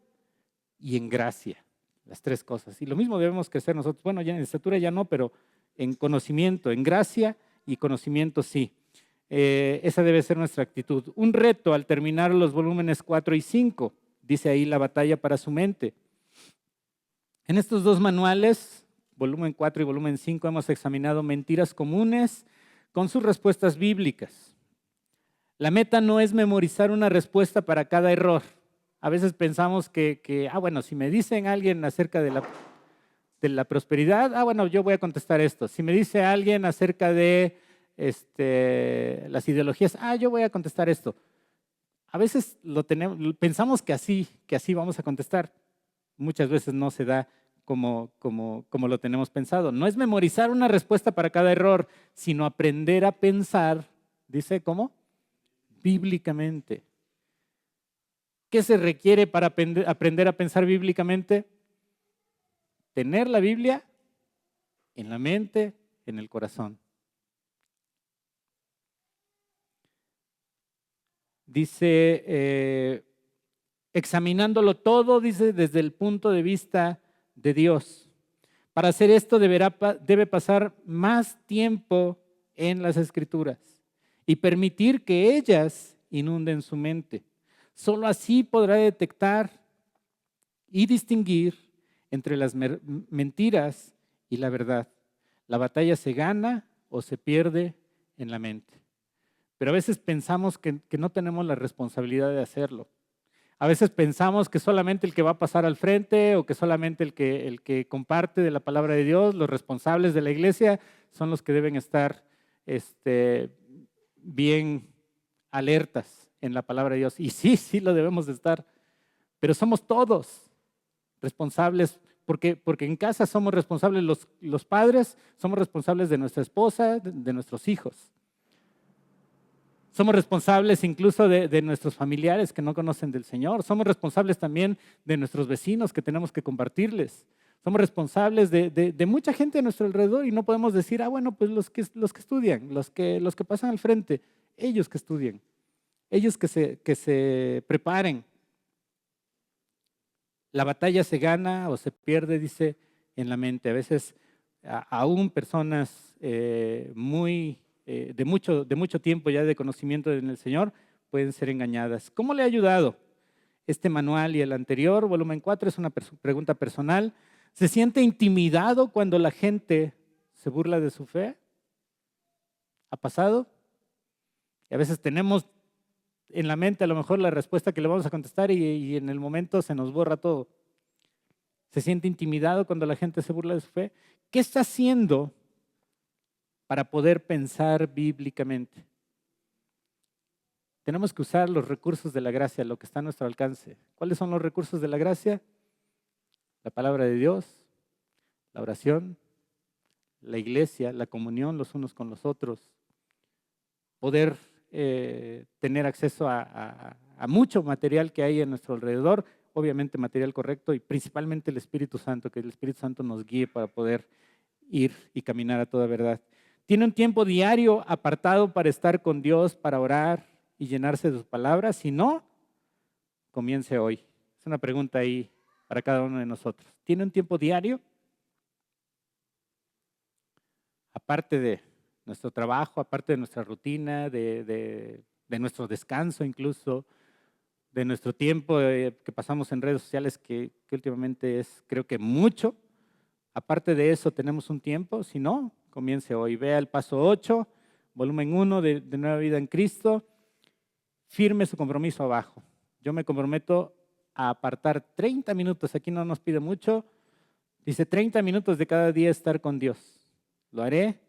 y en gracia. Las tres cosas. Y lo mismo debemos crecer nosotros. Bueno, ya en estatura ya no, pero en conocimiento, en gracia y conocimiento sí. Esa debe ser nuestra actitud. Un reto al terminar los volúmenes 4 y 5, dice ahí la batalla para su mente. En estos dos manuales, volumen 4 y volumen 5, hemos examinado mentiras comunes con sus respuestas bíblicas. La meta no es memorizar una respuesta para cada error. A veces pensamos que bueno, si me dicen alguien acerca de la prosperidad, bueno, yo voy a contestar esto. Si me dice alguien acerca de las ideologías, yo voy a contestar esto. A veces pensamos que así vamos a contestar. Muchas veces no se da como lo tenemos pensado. No es memorizar una respuesta para cada error, sino aprender a pensar, dice, ¿cómo? Bíblicamente. ¿Qué se requiere para aprender a pensar bíblicamente? Tener la Biblia en la mente, en el corazón. Dice, examinándolo todo, dice, desde el punto de vista de Dios. Para hacer esto debe pasar más tiempo en las Escrituras y permitir que ellas inunden su mente. Solo así podrá detectar y distinguir entre las mentiras y la verdad. La batalla se gana o se pierde en la mente. Pero a veces pensamos que no tenemos la responsabilidad de hacerlo. A veces pensamos que solamente el que va a pasar al frente o que solamente el que comparte de la palabra de Dios, los responsables de la iglesia, son los que deben estar bien alertas en la palabra de Dios. Y sí lo debemos de estar. Pero somos todos responsables porque en casa somos responsables, los padres somos responsables de nuestra esposa, de nuestros hijos. Somos responsables incluso de nuestros familiares que no conocen del Señor. Somos responsables también de nuestros vecinos que tenemos que compartirles. Somos responsables de mucha gente a nuestro alrededor y no podemos decir, bueno, pues los que estudian, los que pasan al frente, ellos que estudien, ellos que se preparen. La batalla se gana o se pierde, dice, en la mente. A veces aún personas de mucho tiempo ya de conocimiento en el Señor pueden ser engañadas. ¿Cómo le ha ayudado este manual y el anterior? Volumen 4 es una pregunta personal. ¿Se siente intimidado cuando la gente se burla de su fe? ¿Ha pasado? Y a veces tenemos en la mente a lo mejor la respuesta que le vamos a contestar y en el momento se nos borra todo. ¿Se siente intimidado cuando la gente se burla de su fe? ¿Qué está haciendo para poder pensar bíblicamente? Tenemos que usar los recursos de la gracia, lo que está a nuestro alcance. ¿Cuáles son los recursos de la gracia? La palabra de Dios, la oración, la iglesia, la comunión los unos con los otros, poder tener acceso a mucho material que hay a nuestro alrededor, obviamente material correcto y principalmente el Espíritu Santo, que el Espíritu Santo nos guíe para poder ir y caminar a toda verdad. ¿Tiene un tiempo diario apartado para estar con Dios, para orar y llenarse de sus palabras? Si no, comience hoy. Es una pregunta ahí para cada uno de nosotros. ¿Tiene un tiempo diario? Aparte de nuestro trabajo, aparte de nuestra rutina, de nuestro descanso incluso, de nuestro tiempo que pasamos en redes sociales, que últimamente es creo que mucho. Aparte de eso, tenemos un tiempo. Si no, comience hoy. Vea el paso 8, volumen 1 de Nueva Vida en Cristo. Firme su compromiso abajo. Yo me comprometo a apartar 30 minutos. Aquí no nos pide mucho. Dice 30 minutos de cada día estar con Dios. Lo haré.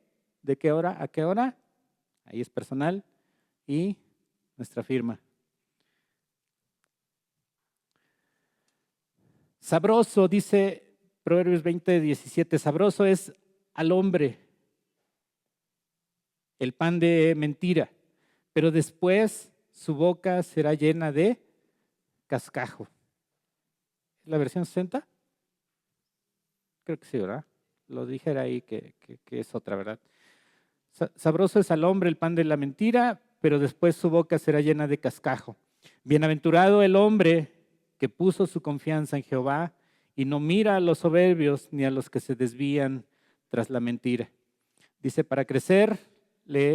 ¿De qué hora a qué hora? Ahí es personal y nuestra firma. Sabroso, dice Proverbios 20:17, sabroso es al hombre el pan de mentira, pero después su boca será llena de cascajo. ¿Es la versión 60? Creo que sí, ¿verdad? Lo dijera ahí que es otra, ¿verdad? Sabroso es al hombre el pan de la mentira, pero después su boca será llena de cascajo. Bienaventurado el hombre que puso su confianza en Jehová y no mira a los soberbios ni a los que se desvían tras la mentira. Dice, para crecer,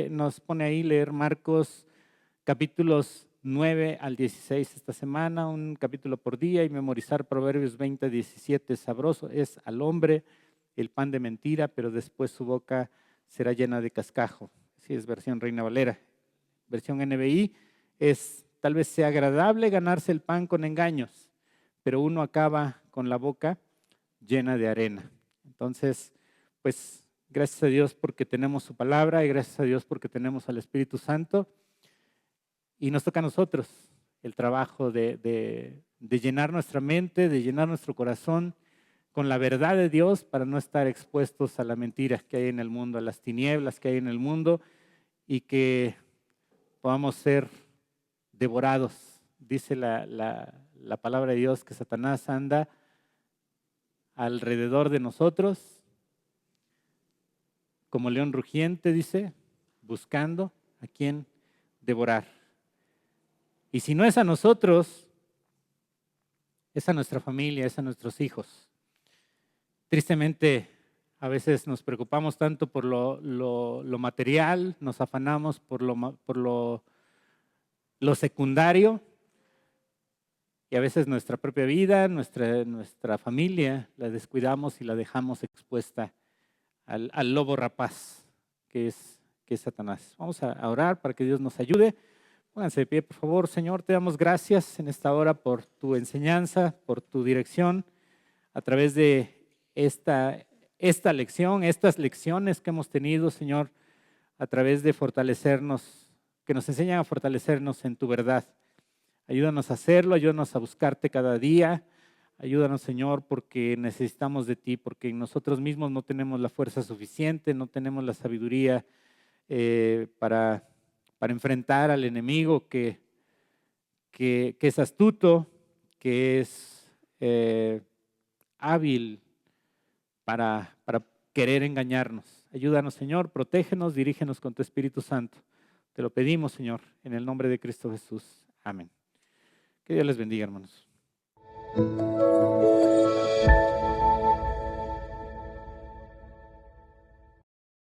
nos pone ahí leer Marcos capítulos 9 al 16 esta semana, un capítulo por día, y memorizar Proverbios 20:17. Sabroso es al hombre el pan de mentira, pero después su boca será llena de cascajo. Sí, es versión Reina Valera. Versión NBI es, tal vez sea agradable ganarse el pan con engaños, pero uno acaba con la boca llena de arena. Entonces, pues, gracias a Dios porque tenemos su palabra y gracias a Dios porque tenemos al Espíritu Santo. Y nos toca a nosotros el trabajo de llenar nuestra mente, de llenar nuestro corazón con la verdad de Dios para no estar expuestos a la mentira que hay en el mundo, a las tinieblas que hay en el mundo y que podamos ser devorados. Dice la palabra de Dios que Satanás anda alrededor de nosotros como león rugiente, dice, buscando a quien devorar. Y si no es a nosotros, es a nuestra familia, es a nuestros hijos. Tristemente, a veces nos preocupamos tanto por lo material, nos afanamos por lo secundario, y a veces nuestra propia vida, nuestra familia, la descuidamos y la dejamos expuesta al lobo rapaz que es Satanás. Vamos a orar para que Dios nos ayude. Pónganse de pie, por favor. Señor, te damos gracias en esta hora por tu enseñanza, por tu dirección a través de esta lección, estas lecciones que hemos tenido, Señor, a través de fortalecernos, que nos enseñan a fortalecernos en tu verdad. Ayúdanos a hacerlo, ayúdanos a buscarte cada día, Ayúdanos, Señor, porque necesitamos de ti, porque en nosotros mismos no tenemos la fuerza suficiente, no tenemos la sabiduría para enfrentar al enemigo que es astuto, que es hábil para querer engañarnos. Ayúdanos, Señor, protégenos, dirígenos con tu Espíritu Santo. Te lo pedimos, Señor, en el nombre de Cristo Jesús. Amén. Que Dios les bendiga, hermanos.